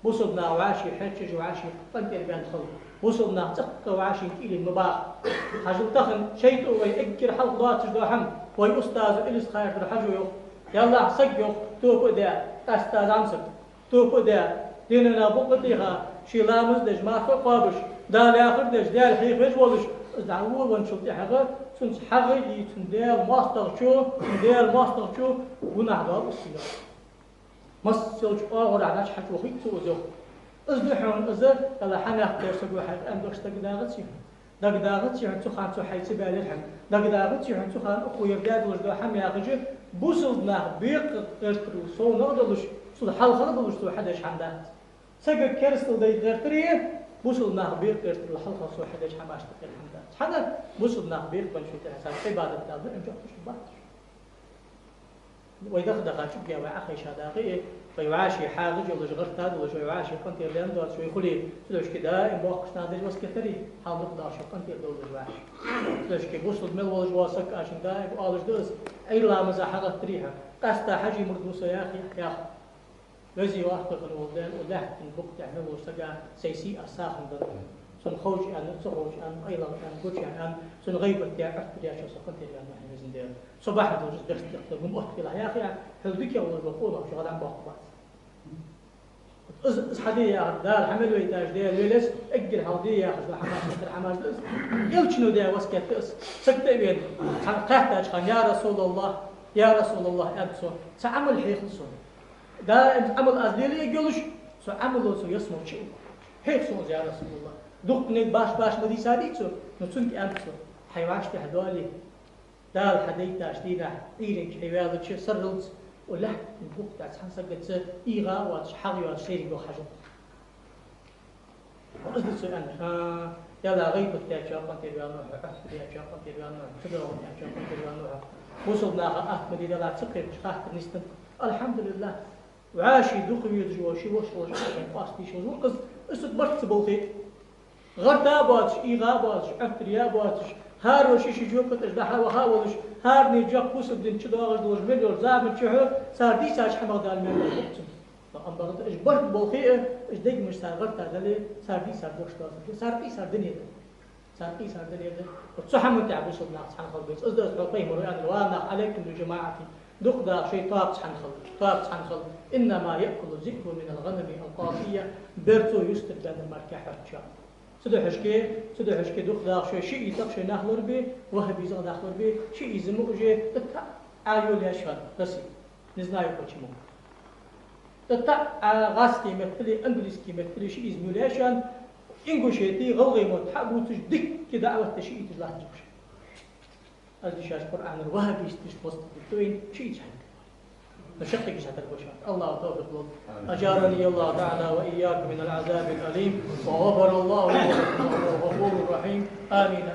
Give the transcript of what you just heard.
وصلنا وعاشي حجج وعاشي قنتر بان خل وصلنا تق وعاشي إلى المباح حجل تخن شيء ويأكل حلق ضات جدو حم ويأستاذ إلس خير الحجو يلا سجو توقع دا أستاذ عمسك توقع دا ديننا بقديها شي لامز دج ما قابش دا الآخر دج دا الحيخ ولش دعوه ونشوف حاجة سنس حاجة يتندال ماستر شو تندال ماستر شو ونحضر السيارة مسلج أول علاش حكوا خيط سوزو أزدحون أزر كلا حنا ترسقوا حاجة أن درس تقداغتي دقداغتي عن تخان تحيي سبال الحم دقداغتي عن تخان أخو يرداد وجدوا حم يا غجر بوصلنا بيق ترترو سو نقدرش سو حال خلق سو حدش حمدات سجل كرستل داي ترتريه بوصلنا بيق ترترو حال خلق سو حدش حماش تقل حمدات حنا بوصلنا بيق بنشوف حساب عبادة تابع نجح تشبات ويدخل شو جوا أخي شاداقي فيعاشي حاجة ولا جغرت هذا ولا شو يعاشي قنت يلين دور شو يخلي شلوش كده إن باقش نادر بس كثري حال نقدر شو قنت يدور جواش شلوش كي بوصل مل ولا جواسك عشان ده يقالش دوس أي لا مزاحة تريها قصة حاجة مردوسة يا أخي لازم واحد يقول ولدان ولا البوق تعمل وسجع سيسي أساخن ده سن خوش أنا سخوش أنا أيضا أنا قلت أنا سن غيبة تعرف يا شو سقنت يعني إحنا لازم ده صباح دوج درس تقدم أحكي له يا أخي هذيك والله بقول شغل عم بحكي بس حدية دار حمل ويتاج ده ليلس أجل هودية أخذ الحماس بس يلشنو ده وسكت سكت بين قحتاج خان يا رسول الله أبصر سعمل حيخلصون ده عمل أزليلي يقولش سعمل سو يسمع شيء حيخلصون يا رسول الله دقني باش مدي ساديك سو نتونك أبصر حيواش تهدولي دال حديث تاشتينا إيرك حيوانات شيء سرلت ولا البوك تاع حنسقت إيغا وتحاغي وتشيري جو حاجة. وقصد السؤال يلا غيب تاع قنت بيانوها تاع قنت بيانوها تدرون تاع قنت بيانوها وصلنا أحمد إذا لا تقرب شخص نستن الحمد لله وعاشي دخل يدجوشي وش قاستي شو وقصد استكبرت بوخي غردا باتش إيغا باتش أفتريا باتش هار وشيش جوكت إجدها وهاولش هار نيجاك بوس بدين شدوا غدوش مليون زامن شهر صار دي ساج حمد دال من الوقت أم بغد إجبرت بوخيء إجديك مش صار غردا دلي صار دي صار دوش تاس صار دنيا ده وتصحى من تعب وصل ناس حن خلبيت أصدق ربي مريان الوانا عليكم بجماعتي دخدا شيء طابت حن خل إنما يأكل الذئب من الغنم القافية برتو يستر بين المركحة شاء سدو حشكي دخدا شيء يتقش نخلر به وهبي زغ نخلر به شيء يزمو جي تتا عيول يشهد بس نزنايو كوتشمو تتا غاسكي مثلي انجليزكي مثلي شيء يزمو ليشان إنجوشيتي غلغي متحبو تجدك كدعوة تشيء تزلح جوش هذا شاش قرآن الوهبي يستشفص بالتوين شيء يجحد نشقق جهة البشر الله توفق له أجارني الله تعالى وإياك من العذاب الأليم وغفر الله له وهو غفور رحيم آمين